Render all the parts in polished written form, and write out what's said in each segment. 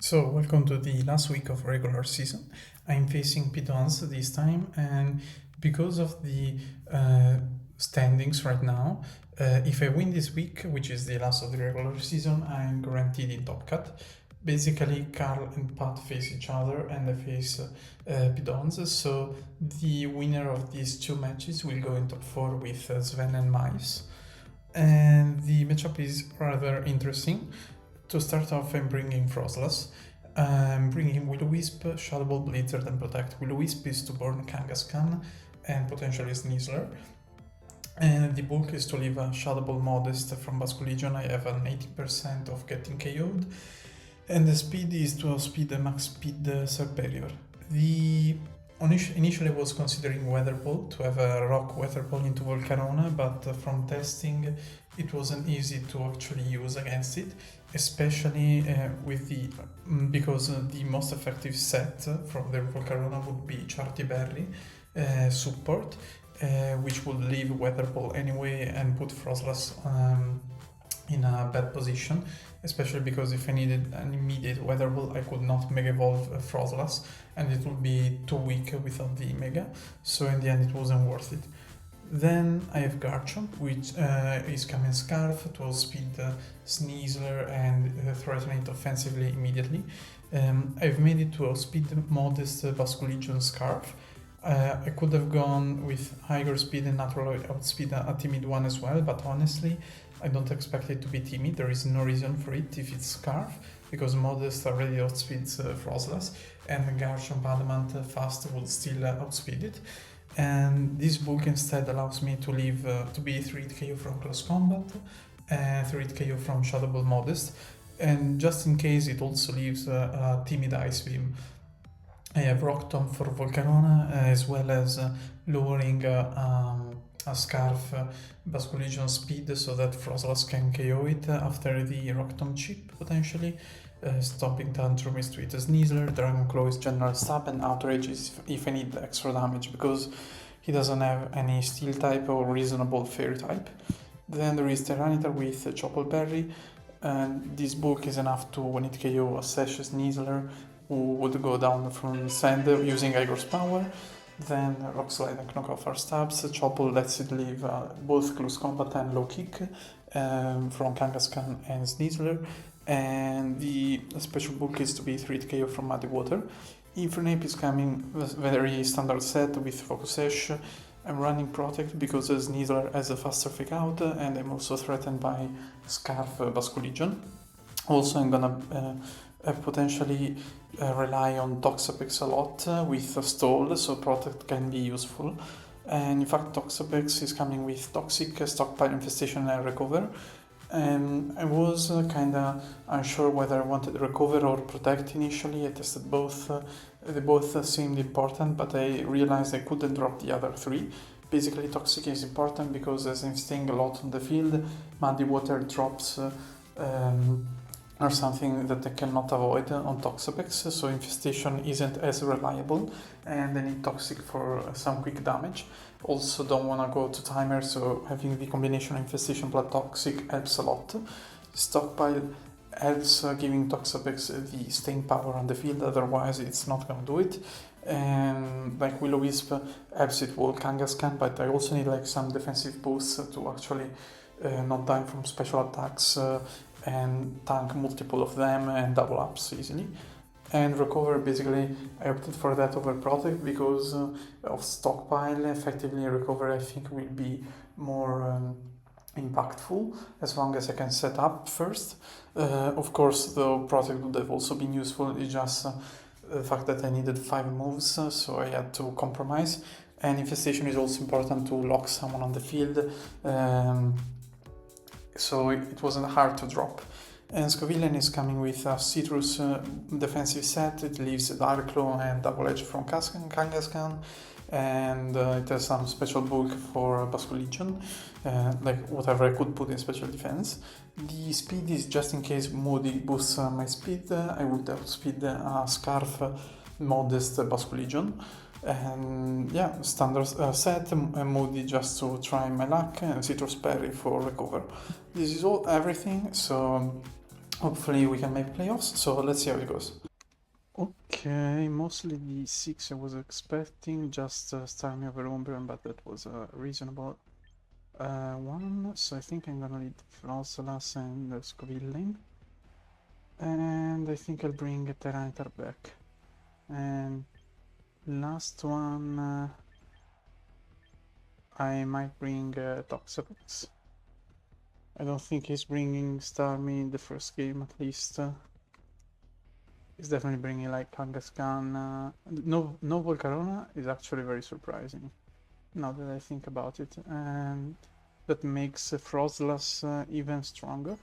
So, welcome to the last week of regular season. I'm facing Pitons this time, and because of the standings right now, if I win this week, which is the last of the regular season, I'm guaranteed in top cut. Basically, Carl and Pat face each other, and I face Pitons. So, the winner of these two matches will go in top 4 with Sven and Mice. And the matchup is rather interesting. To start off, I'm bringing Froslass. I'm bringing Will-O-Wisp, Shadow Ball, Blizzard, and Protect. Will-O-Wisp is to burn Kangaskhan and potentially Sneasler. And the bulk is to leave a Shadow Ball Modest from Basculegion. I have an 80% of getting KO'd. And the speed is to outspeed the max speed Serperior. Initially I was considering Weather Ball, to have a Rock Weather Ball into Volcarona, but from testing it wasn't easy to actually use against it, especially because the most effective set from the Volcarona would be Charity Berry support, which would leave Weather Ball anyway and put Froslass in a bad position, especially because if I needed an immediate Weather Ball, I could not Mega Evolve Froslass, and it would be too weak without the Mega, so in the end it wasn't worth it. Then I have Garchomp, which is Kamen Scarf to outspeed Sneasler and threaten it offensively immediately. I've made it to outspeed Modest Basculegion Scarf. I could have gone with higher speed and natural outspeed a timid one as well, but honestly, I don't expect it to be timid. There is no reason for it if it's Scarf, because Modest already outspeeds Froslass, and Garchomp Adamant Fast would still outspeed it. And this bulk instead allows me to leave to be 3-hit KO from Close Combat, 3-hit KO from Shadow Ball Modest, and just in case it also leaves a timid Ice Beam. I have Rock Tomb for Volcarona, as well as lowering a Scarf Basculegion speed so that Froslass can KO it after the Rock Tomb chip potentially. Stomping Tantrum is to hit a Sneasler, Dragon Claw is General Stab, and Outrage is if I need extra damage because he doesn't have any Steel type or reasonable Fairy type. Then there is Tyranitar with Chopple Berry, and this bulk is enough to one-hit KO a Sash Sneasler, who would go down from Sand using Igor's power. Then Rock Slide and knock off our stabs. Chopple lets it leave both Close Combat and Low Kick from Kangaskhan and Sneasler. And the special bulk is to be 3-hit KO from Muddy Water. Infernape is coming with very standard set with Focus Sash. I'm running Protect because Sneasler has a faster Fake Out, and I'm also threatened by Scarf Basculegion. Also, I'm gonna potentially rely on Toxapex a lot with Stall, so Protect can be useful. And in fact, Toxapex is coming with Toxic, Stockpile Infestation, and Recover. I was kinda unsure whether I wanted Recover or Protect initially. I tested both. They both seemed important, but I realized I couldn't drop the other three. Basically, Toxic is important because as I'm staying a lot on the field, Muddy Water drops are something that I cannot avoid on Toxapex, so Infestation isn't as reliable, and I need Toxic for some quick damage. Also don't want to go to Timer, so having the combination of Infestation plus Toxic helps a lot. Stockpile helps giving Toxapex the staying power on the field, otherwise it's not going to do it. And like Will-O-Wisp helps it wall Kangaskhan, but I also need like some defensive boosts to actually not die from special attacks and tank multiple of them and double ups easily. And Recover, basically I opted for that over Protect because of Stockpile. Effectively Recover I think will be more impactful as long as I can set up first. Of course though Protect would have also been useful, it's just the fact that I needed 5 moves, so I had to compromise. And Infestation is also important to lock someone on the field, so it wasn't hard to drop. And Scovillain is coming with a Citrus defensive set. It leaves Dark Claw and Double Edge from Kangaskhan, and it has some special bulk for Basculegion, like whatever I could put in special defense. The speed is just in case Moody boosts my speed, I would outspeed a Scarf Modest Basculegion. And yeah, standard set, Moody just to try my luck, and Citrus Berry for Recover. This is everything, so hopefully we can make playoffs, so let's see how it goes. Okay, mostly the 6 I was expecting, just Starmie over Umbreon, but that was a reasonable one, so I think I'm gonna lead Froslass and Scoville, and I think I'll bring a Tyranitar back. And last one, I might bring Toxapex. I don't think he's bringing Starmie in the first game, at least. He's definitely bringing like Kangaskhan. No Volcarona is actually very surprising, now that I think about it, and that makes Froslass even stronger,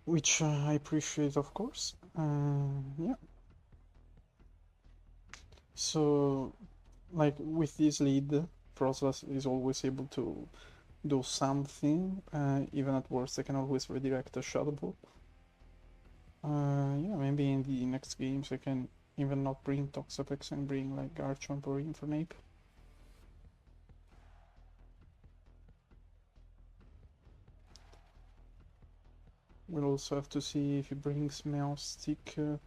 which I appreciate, of course. Yeah. So, like with this lead, Froslass is always able to do something. Even at worst, I can always redirect a Shadow Ball. Yeah, maybe in the next games I can even not bring Toxapex and bring like Garchomp or Infernape. We'll also have to see if he brings Meowstic.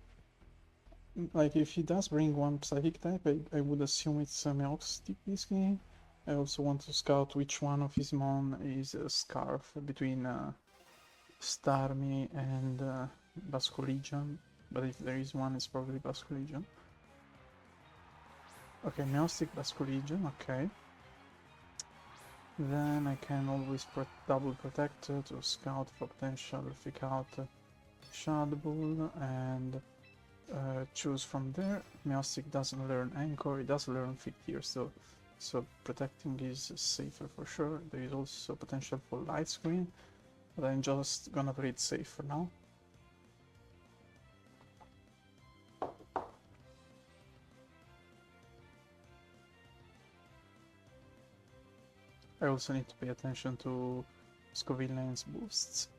Like if he does bring one Psychic type, I would assume it's Meowstic this game. I also want to scout which one of his mon is a Scarf between Starmie and Basculegion, but if there is one, it's probably Basculegion. Okay, Meowstic, Basculegion, okay. Then I can always double protect to scout for potential Fake Out Shadow Ball and choose from there. Meowstic doesn't learn Anchor, it does learn Figure still, so protecting is safer for sure. There is also potential for Light Screen, but I'm just gonna play it safe for now. I also need to pay attention to Scovillain's boosts.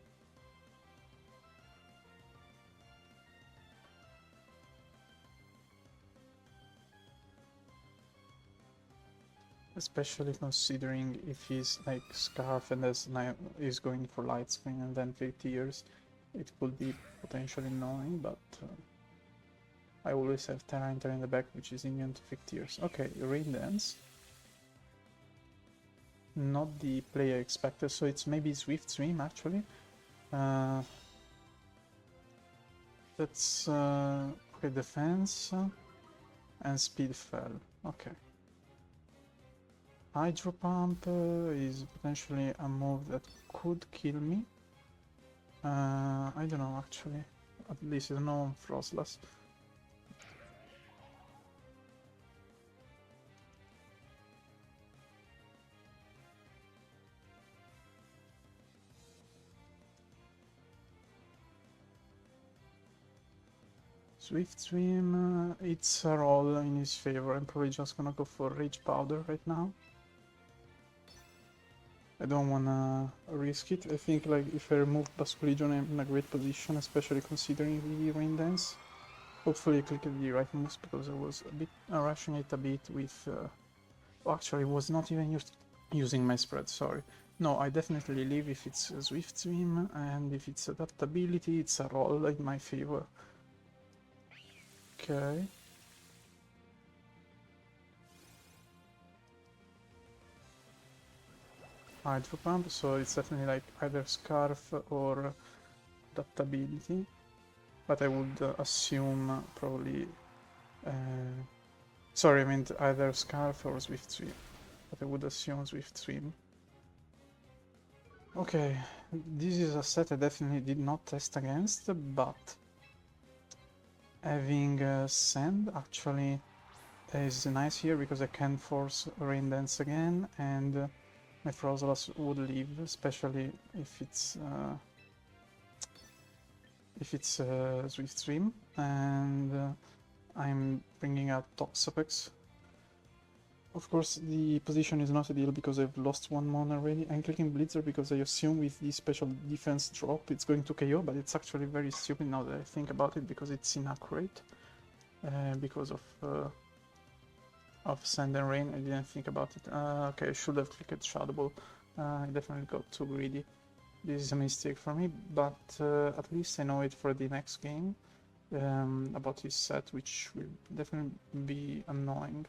Especially considering if he's like Scarf and is going for Light Screen and then 50 years, it could be potentially annoying, but I always have Tyranitar in the back, which is immune to 50 years. Okay, Rain Dance. Not the play I expected, so it's maybe Swift Swim actually. That's okay, Defense and Speed Fell. Okay. Hydro Pump is potentially a move that could kill me. I don't know actually. At least I don't know on Froslass. Swift Swim, it's a roll in his favor. I'm probably just gonna go for Rage Powder right now. I don't wanna risk it. I think like if I remove Basculegion, I'm in a great position, especially considering the Rain Dance. Hopefully I clicked the right moves because I was a bit rushing it a bit with... actually, I was not even using my spread, sorry. No, I definitely leave if it's a Swift Swim, and if it's adaptability, it's a roll in my favor. Okay. Hydro Pump, so it's definitely like either Scarf or adaptability, but I would assume probably... sorry, I meant either Scarf or Swift Swim, but I would assume Swift Swim. Okay, this is a set I definitely did not test against, but having Sand actually is nice here because I can force Rain Dance again, and my Froslass would leave, especially if it's Swift Swim, and I'm bringing out Toxapex. Of course, the position is not ideal because I've lost one mon already. I'm clicking Blitzer because I assume with the special defense drop it's going to KO, but it's actually very stupid now that I think about it because it's inaccurate. Because of Sand and Rain, I didn't think about it. Okay, I should have clicked Shadow Ball. I definitely got too greedy. This is a mistake for me, but at least I know it for the next game about his set, which will definitely be annoying.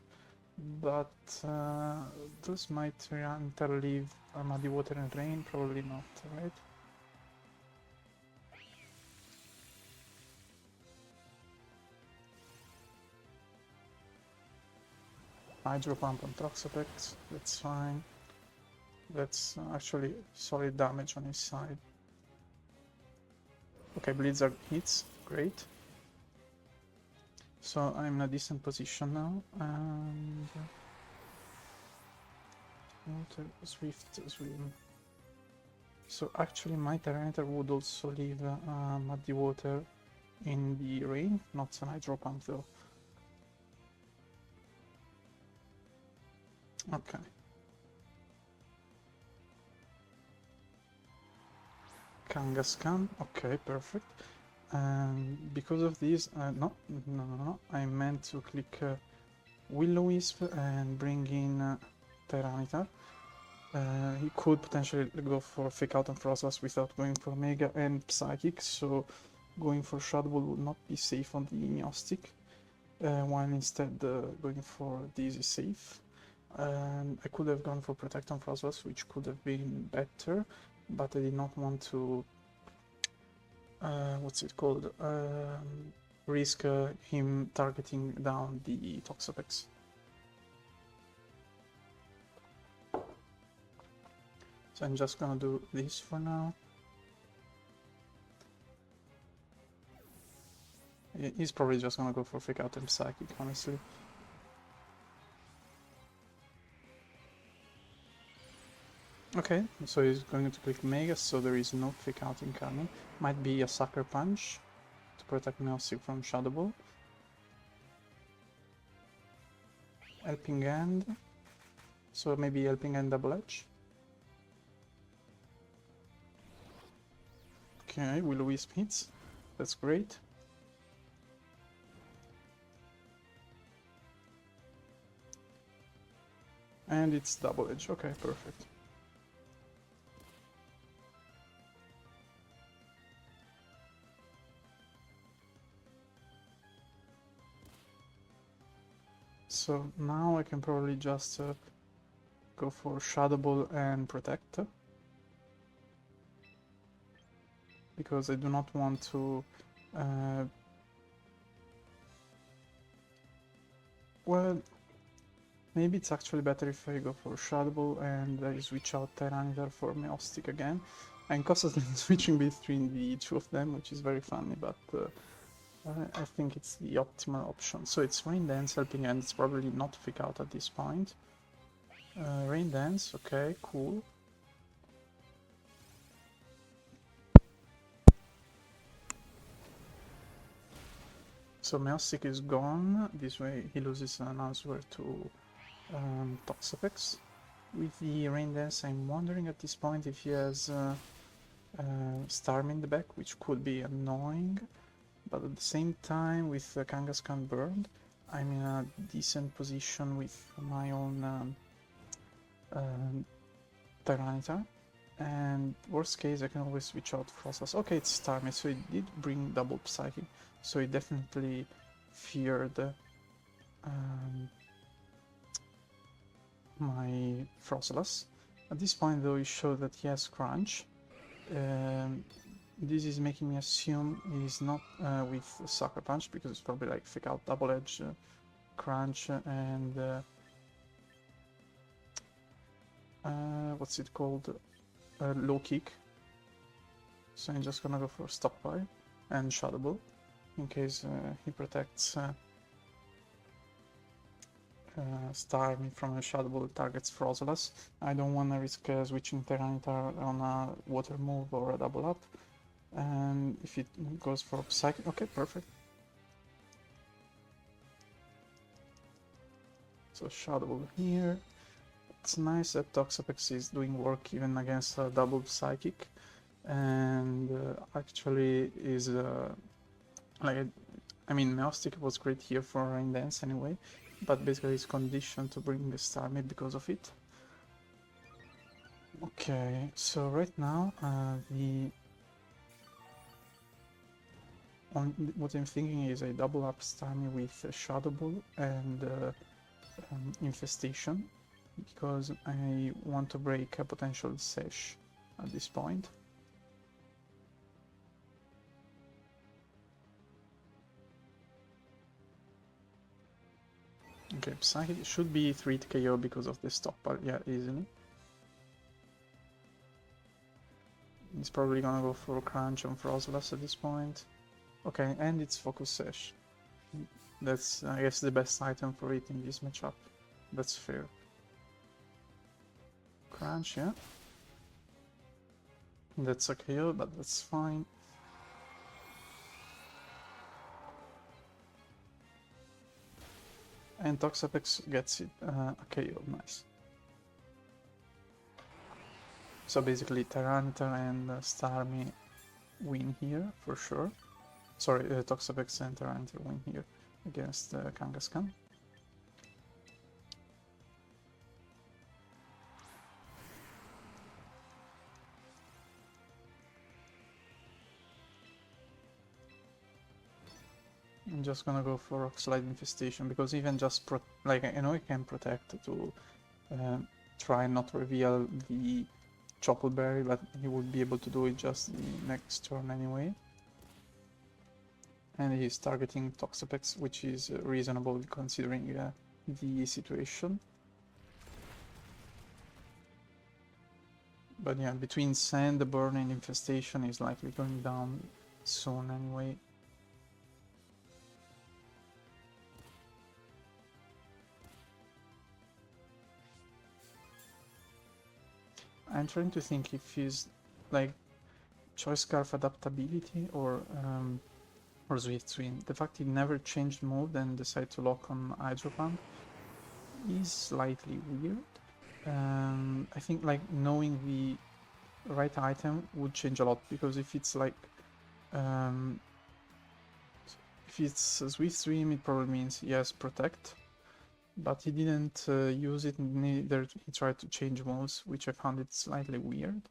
But does my Tyranitar leave Muddy Water and Rain? Probably not, right? Hydro Pump on Toxapex, that's fine. That's actually solid damage on his side. Okay, Blizzard hits, great. So I'm in a decent position now, and Water, Swift, Swim. So actually my Tyranitar would also leave Muddy Water in the rain, not an Hydro Pump though. Okay. Kangaskhan, okay, perfect. Because of this, no, I meant to click Will-O-Wisp and bring in Tyranitar. He could potentially go for Fake Out and Froslass without going for Mega and Psychic, so going for Shadow Ball would not be safe on the Meowstic, while instead going for this is safe. I could have gone for Protect on Froslass, which could have been better, but I did not want to risk him targeting down the Toxapex. So I'm just gonna do this for now. He's probably just gonna go for Fake Out and Psychic, honestly. Okay, so he's going to click Mega, so there is no Fake Out incoming. Might be a Sucker Punch to protect Meowstic from Shadow Ball. Helping Hand, so maybe Helping Hand Double Edge. Okay, Will-O-Wisp hits, that's great. And it's Double Edge, okay, perfect. So now I can probably just go for Shadow Ball and Protect. Because I do not want to... well, maybe it's actually better if I go for Shadow Ball and I switch out Tyranitar for Meowstic again. I'm constantly switching between the two of them, which is very funny, but I think it's the optimal option. So it's Rain Dance, Helping Hand, it's probably not Fake Out at this point. Rain Dance, okay, cool. So Meowstic is gone, this way he loses an answer to Toxapex. With the Rain Dance, I'm wondering at this point if he has Starmie in the back, which could be annoying. But at the same time, with Kangaskhan burned, I'm in a decent position with my own Tyranitar. And worst case, I can always switch out Froslass. Okay, it's Starmie, so it did bring double Psychic, so it definitely feared my Froslass. At this point, though, he showed that he has Crunch. This is making me assume he's not with Sucker Punch, because it's probably like Fake Out, Double Edge, Crunch, and what's it called? Low Kick. So I'm just gonna go for Stockpile and Shadow Ball in case he protects Starmie from a Shadow Ball that targets Froslass. I don't want to risk switching Tyranitar on a Water move or a Double Up. And if it goes for Psychic, okay, perfect. So Shadow Ball here. It's nice that Toxapex is doing work even against a double Psychic, and actually is like, I mean, Meowstic was great here for Rain Dance anyway, but basically it's conditioned to bring the Starmie because of it. Okay, so right now what I'm thinking is a double up Starmie with Shadow Ball and Infestation, because I want to break a potential Sesh at this point. Okay, Psychic should be 3 KO because of the stopper, yeah, easily. He's probably gonna go for Crunch on Froslass at this point. Okay, and it's Focus Sash. That's, I guess, the best item for it in this matchup. That's fair. Crunch, yeah. That's a KO, but that's fine. And Toxapex gets it a KO, nice. So basically Tyranitar and Starmie win here, for sure. Sorry, Toxapex and Tyranitar win here against Kangaskhan. I'm just gonna go for Rock Slide Infestation, because even just, like, I know I can protect to try not to reveal the Choppleberry, but he would be able to do it just the next turn anyway. And he's targeting Toxapex, which is reasonable considering the situation. But yeah, between Sand, Burn and Infestation is likely going down soon anyway. I'm trying to think if he's like Choice Scarf adaptability or Swift Swim. The fact he never changed mode and decided to lock on Hydro Pump is slightly weird. I think like knowing the right item would change a lot, because if it's like if it's a Swift Swim, it probably means yes, Protect. But he didn't use it, neither he tried to change moves, which I found it slightly weird.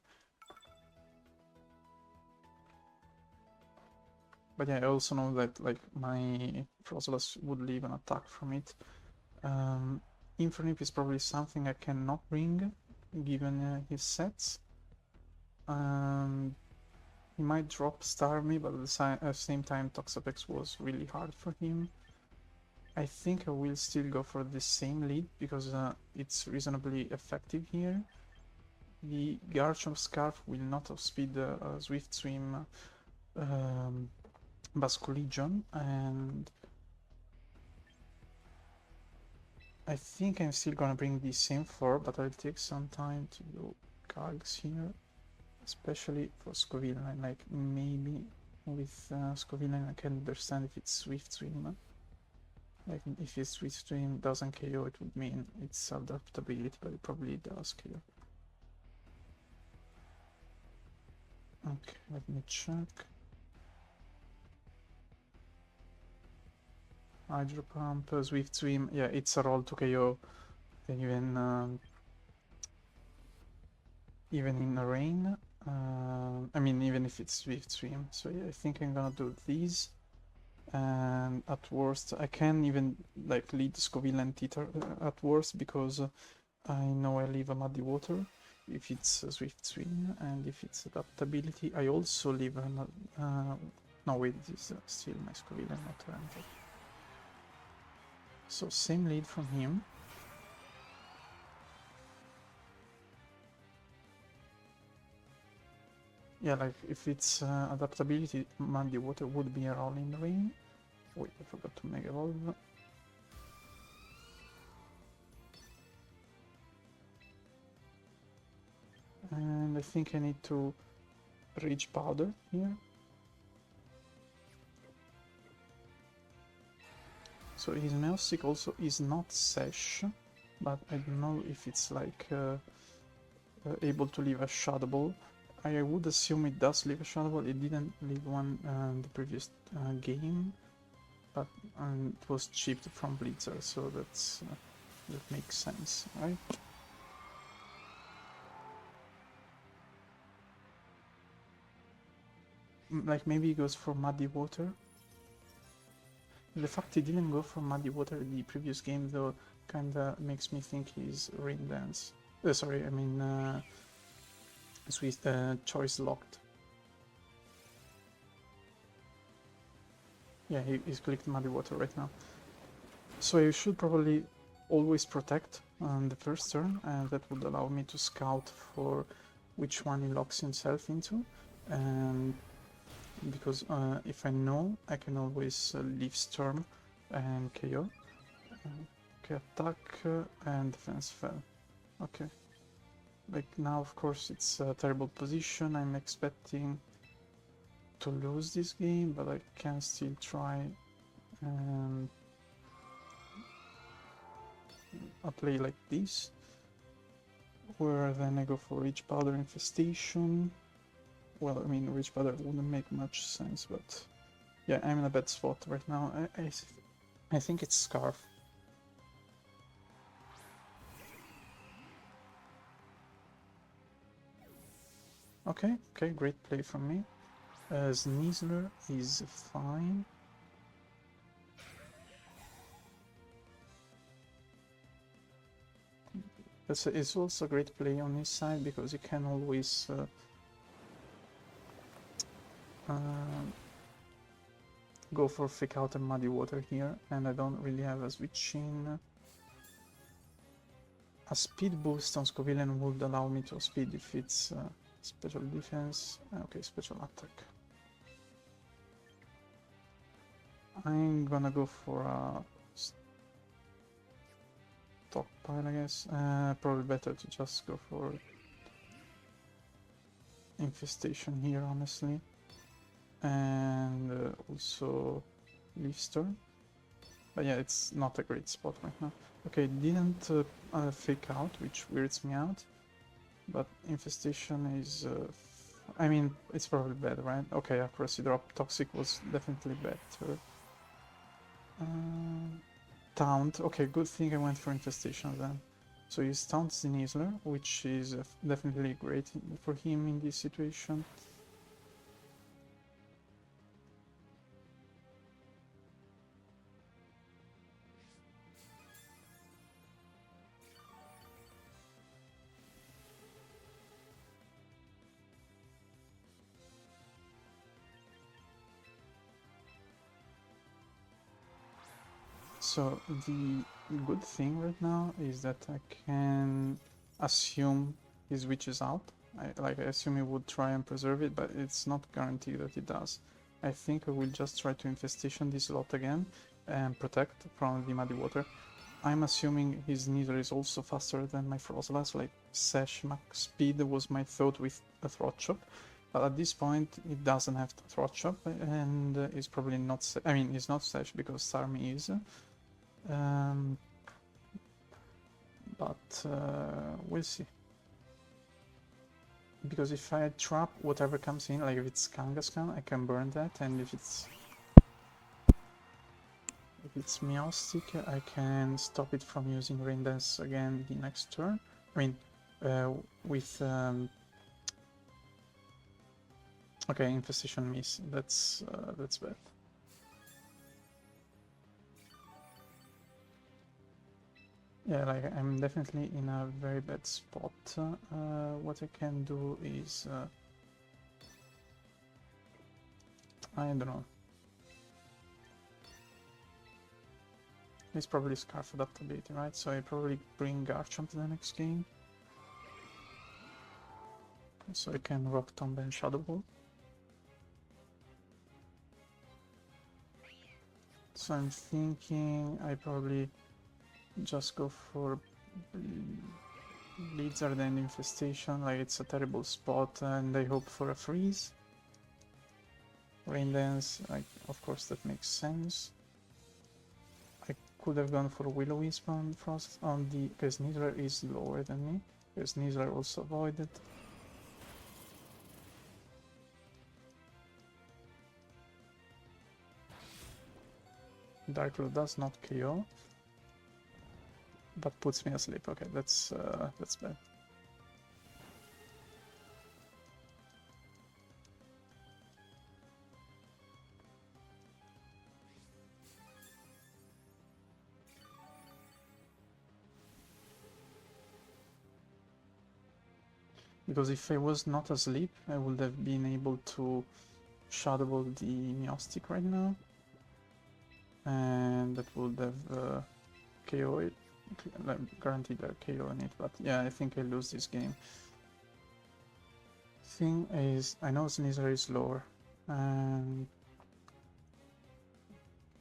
But yeah, I also know that like my Froslass would leave an attack from it. Infernip is probably something I cannot bring, given his sets. He might drop Starmie, but at the same time Toxapex was really hard for him. I think I will still go for the same lead, because it's reasonably effective here. The Garchomp Scarf will not outspeed Swift Swim Basculegion, and I think I'm still gonna bring the same 4, but I'll take some time to do Calcs here, especially for Scovillain. Like, maybe with Scovillain I can understand if it's Swift Swim. Like, if his Swift Swim doesn't KO, it would mean it's adaptability, but it probably does KO. Okay, let me check. Hydro Pump, Swift Swim, yeah, it's a roll to KO, even in the rain. I mean, even if it's Swift Swim. So yeah, I think I'm gonna do these. And at worst, I can even like lead Scoville and Teeter at worst, because I know I leave a Muddy Water if it's a Swift Swim, and if it's adaptability, I also leave an. No, wait, this is still my Scoville and not Rancid. So same lead from him. Yeah, like if it's adaptability, Muddy Water would be a roll in the rain. Wait, I forgot to Mega Evolve. And I think I need to Rage Powder here. So his Meowstic also is not Sash, but I don't know if it's like able to leave a Shadow Ball. I would assume it does leave a Shadow Ball. It didn't leave one in the previous game, but it was chipped from Blizzard, so that makes sense, right? like maybe he goes for Muddy Water. The fact he didn't go for Muddy Water in the previous game though kinda makes me think he's Rain Dance. Sorry, I mean choice locked. Yeah, he's clicked Muddy Water right now. So I should probably always protect on the first turn, and that would allow me to scout for which one he locks himself into. And because if I know, I can always leave Storm and KO. Okay, attack and defense fell. Okay. Like now, of course, it's a terrible position. I'm expecting to lose this game, but I can still try and a play like this, where then I go for Rich Powder Infestation. Well, I mean, Rich Powder wouldn't make much sense, but yeah, I'm in a bad spot right now. I think it's Scarf. Okay, great play from me. Sneasler is fine. It's also a great play on his side because you can always go for Fake Out and Muddy Water here, and I don't really have a switch in. A speed boost on Scovillian would allow me to speed if it's special defense. Okay, special attack. I'm gonna go for a stockpile, I guess. Probably better to just go for Infestation here, honestly. And also Leaf Storm. But yeah, it's not a great spot right now. Okay, didn't Fake Out, which weirds me out. But Infestation is... I mean, it's probably bad, right? Okay, Accuracy Drop. Toxic was definitely better. Taunt. Okay, good thing I went for Infestation then. So he taunts Sneasler, which is definitely great for him in this situation. So the good thing right now is that I can assume his witch is out. I assume he would try and preserve it, but it's not guaranteed that he does. I think I will just try to Infestation this lot again and protect from the Muddy Water. I'm assuming his Needler is also faster than my Froslass, like Sash max speed was my thought with a Throat Chop. But at this point, it doesn't have Throat Chop, and it's probably not... I mean, it's not Sash because Starmie is. But we'll see. Because if I trap whatever comes in, like if it's Kangaskhan, I can burn that, and if it's Meowstic, I can stop it from using Rain Dance again the next turn. I mean, with okay, Infestation miss. That's bad. Yeah, like I'm definitely in a very bad spot. What I can do is I don't know. It's probably Scarf Adaptability, right? So I probably bring Garchomp to the next game. So I can Rock Tomb and Shadow Ball. So I'm thinking I probably just go for Blizzard and Infestation, like it's a terrible spot, and I hope for a freeze. Rain Dance, like, of course that makes sense. I could have gone for Will-O-Wisp on Frost on the... because Nizzler is lower than me, because Nizzler also avoided. Dark Claw does not KO, but puts me asleep. Okay, that's bad. Because if I was not asleep, I would have been able to Shadow Ball the Meowstic right now. And that would have KO it, guaranteed a KO on it, but yeah, I think I lose this game. Thing is, I know Sneasler is lower, and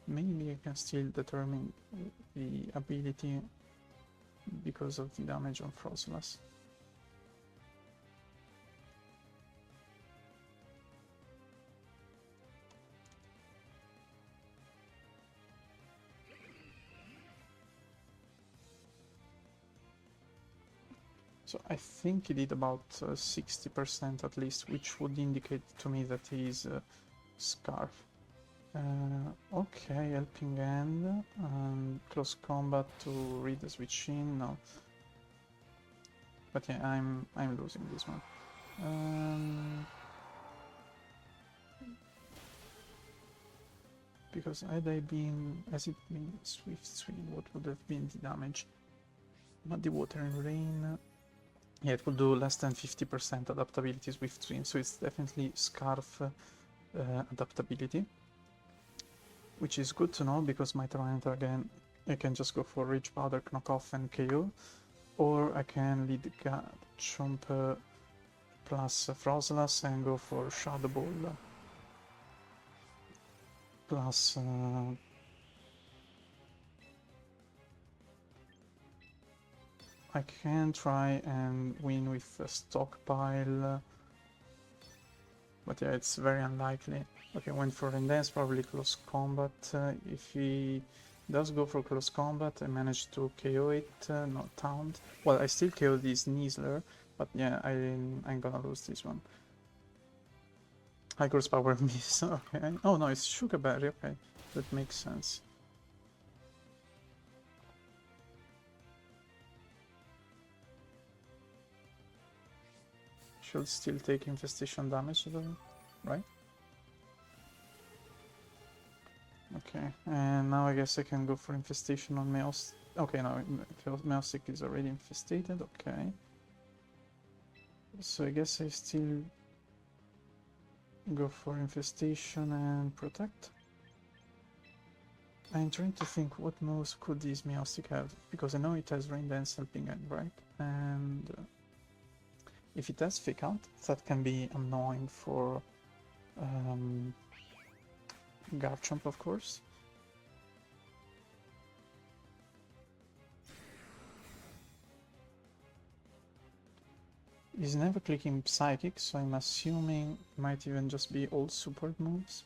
maybe I can still determine the ability because of the damage on Froslass. So I think he did about 60% at least, which would indicate to me that he is Scarf. Okay, Helping Hand, Close Combat to read the switch in, no. But yeah, I'm losing this one. Because has it been Swift Swing, what would have been the damage? Muddy Water and Rain. Yeah, it will do less than 50% adaptability Swift Swing, so it's definitely Scarf adaptability. Which is good to know, because my Tyranitar again, I can just go for Rage Powder, Knock Off and KO. Or I can lead Chomp plus Froslass and go for Shadow Ball. Plus I can try and win with a Stockpile, but yeah, it's very unlikely. Okay, went for Rendance, probably Close Combat. If he does go for Close Combat, I managed to KO it, not Taunt. Well, I still KO this Sneasler, but yeah, I'm gonna lose this one. High Course Power miss, okay. Oh no, it's Sugar Berry, okay. That makes sense. Should still take Infestation damage though, right? Okay, and now I guess I can go for Infestation on Meowstic. Okay, no, Meowstic is already infestated, okay. So I guess I still go for Infestation and Protect. I'm trying to think what moves could this Meowstic have, because I know it has Rain Dance, Helping Hand, right? And if it has Fake Out, that can be annoying for Garchomp, of course. He's never clicking Psychic, so I'm assuming it might even just be old support moves.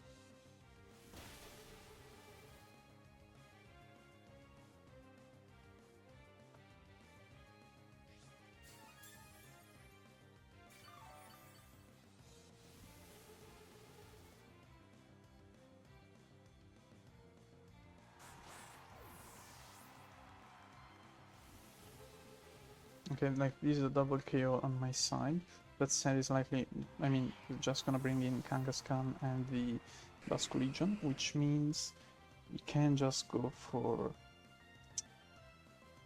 Okay, like this is a double KO on my side. That said, is likely, I mean, we're just gonna bring in Kangaskhan and the Basculegion, which means we can just go for...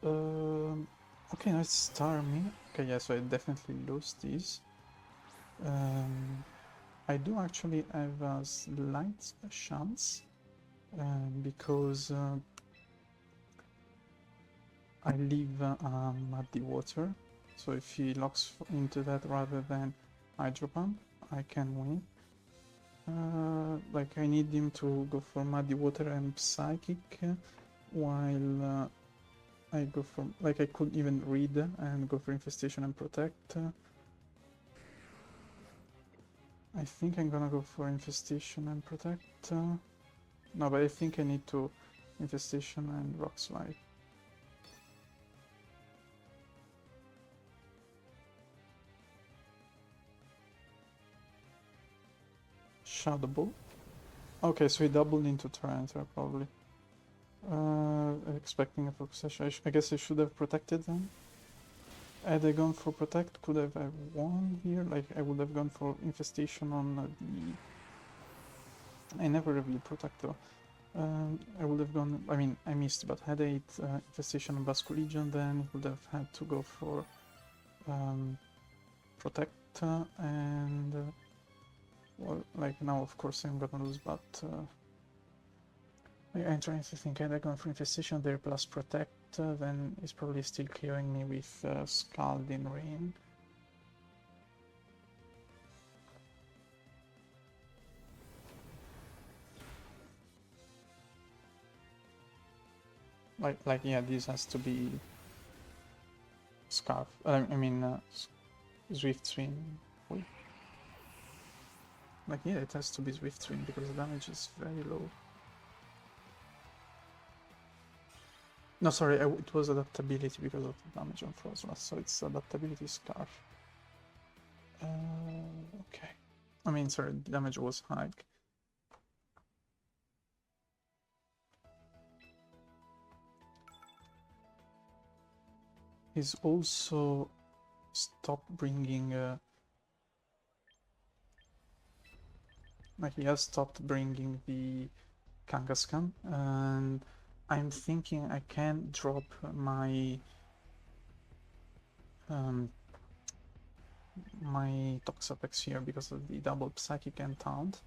okay, now it's Starmie. Okay, yeah, so I definitely lose this. I do actually have a slight chance, because I leave Muddy Water, so if he locks into that rather than Hydro Pump, I can win. Like I need him to go for Muddy Water and Psychic, while I go for, like I could even read and go for Infestation and Protect. I think I'm gonna go for Infestation and Protect. No, but I think I need to Infestation and Rock Slide. Shadow Ball. Okay, so he doubled into Tyranitar probably. Expecting a focus session. I guess I should have protected them. Had I gone for Protect, could have I won here? Like, I would have gone for Infestation on the... I never revealed Protect though. I would have gone... I mean, I missed, but had I Infestation on Basculegion, then would have had to go for... protect, and well, like now of course I'm gonna lose, but I'm trying to think. I'm going for infestation there plus protect, then he's probably still KOing me with Scalding Rain. Like yeah, this has to be Scarf. I mean, Swift Swing. Wait. Like yeah, it has to be Swift Swing because the damage is very low. No, sorry, it was adaptability because of the damage on Froslass, so it's adaptability Scarf. Okay. I mean, sorry, the damage was high. He's also stopped bringing... like he has stopped bringing the Kangaskhan, and I'm thinking I can drop my my Toxapex here because of the double Psychic and Taunt.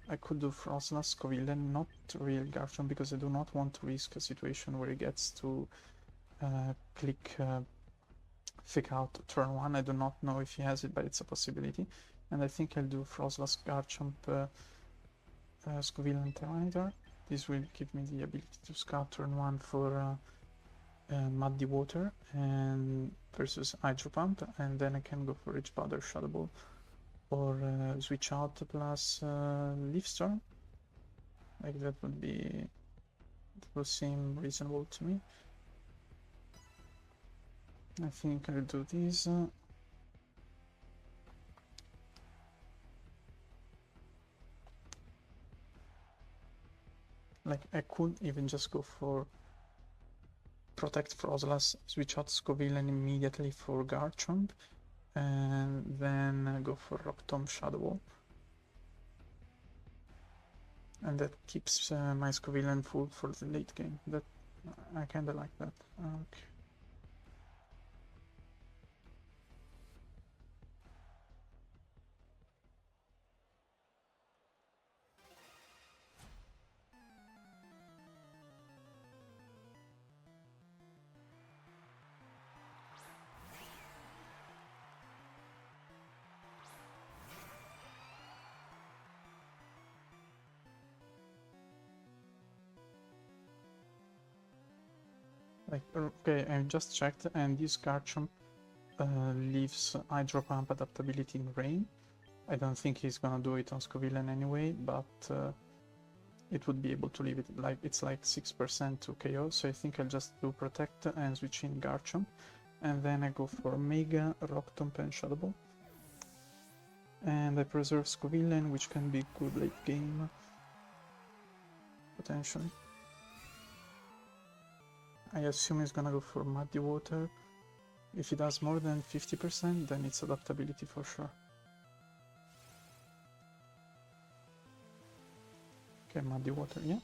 I could do Froslass, Covillen, not real Garchomp because I do not want to risk a situation where he gets to click Fake Out turn 1. I do not know if he has it, but it's a possibility. And I think I'll do Froslass, Garchomp, Covillen, Terminator. This will give me the ability to scout turn 1 for Muddy Water and versus Hydro Pump, and then I can go for Rich Powder, Shadow Ball, or switch out plus Leaf Storm. Like that would be, that would seem reasonable to me. I think I'll do this. Like I could even just go for Protect Froslass, switch out Scovillain immediately for Garchomp, and then go for Rock Tomb, Shadow Ball. And that keeps my Scovillain full for the late game. That I kinda like that. Okay. Like, okay, I just checked, and this Garchomp leaves Hydro Pump adaptability in Rain. I don't think he's gonna do it on Scovillain anyway, but it would be able to leave it, like, it's like 6% to KO, so I think I'll just do Protect and switch in Garchomp, and then I go for Mega, Rock Tomb, and Shadow Ball. And I preserve Scovillain, which can be good late game, potentially. I assume he's gonna go for Muddy Water. If he does more than 50%, then it's adaptability for sure. Okay, Muddy Water, yeah.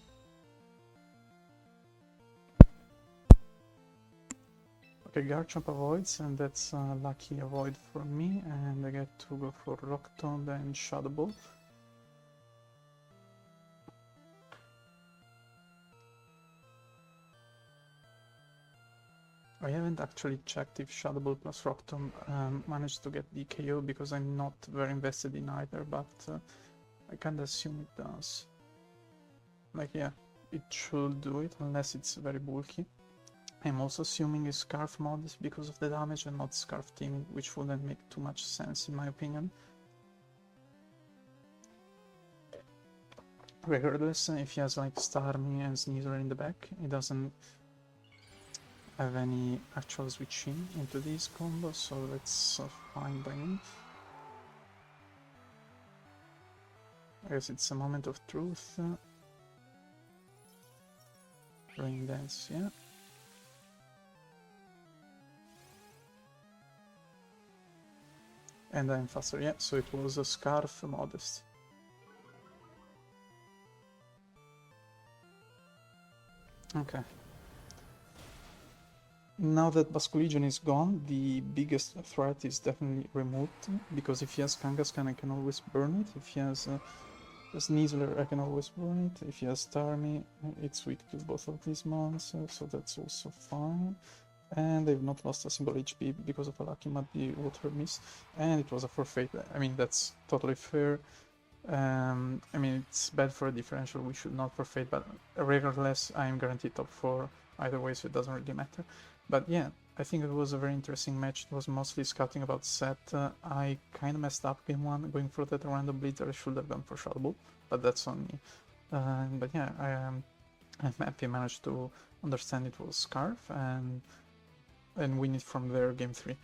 Okay, Garchomp avoids, and that's a lucky avoid for me, and I get to go for Rock Tomb and Shadow Ball. I haven't actually checked if Shadow Ball plus Rock Tomb managed to get the KO because I'm not very invested in either, but I kinda assume it does. Like, yeah, it should do it unless it's very bulky. I'm also assuming it's Scarf mod because of the damage and not Scarf teaming, which wouldn't make too much sense in my opinion. Regardless, if he has like Starmie and Sneasel in the back, he doesn't have any actual switching into these combos, so that's fine by me. I guess it's a moment of truth. Rain Dance, yeah. And I'm faster, yeah, so it was a Scarf Modest. Okay. Now that Basculegion is gone, the biggest threat is definitely removed, because if he has Kangaskhan, I can always burn it. If he has Sneasler, I can always burn it. If he has Starmie, it's weak to both of these mons, so that's also fine. And they've not lost a single HP because of a lucky Muddy Water Miss, and it was a forfeit. I mean, that's totally fair. I mean, it's bad for a differential, we should not forfeit, but regardless, I'm guaranteed top 4 either way, so it doesn't really matter. But yeah, I think it was a very interesting match. It was mostly scouting about set. I kind of messed up game 1 going for that random blitzer. I should have gone for Shadow Ball, but that's on me. But yeah, I'm happy I managed to understand it was Scarf and win it from there game 3.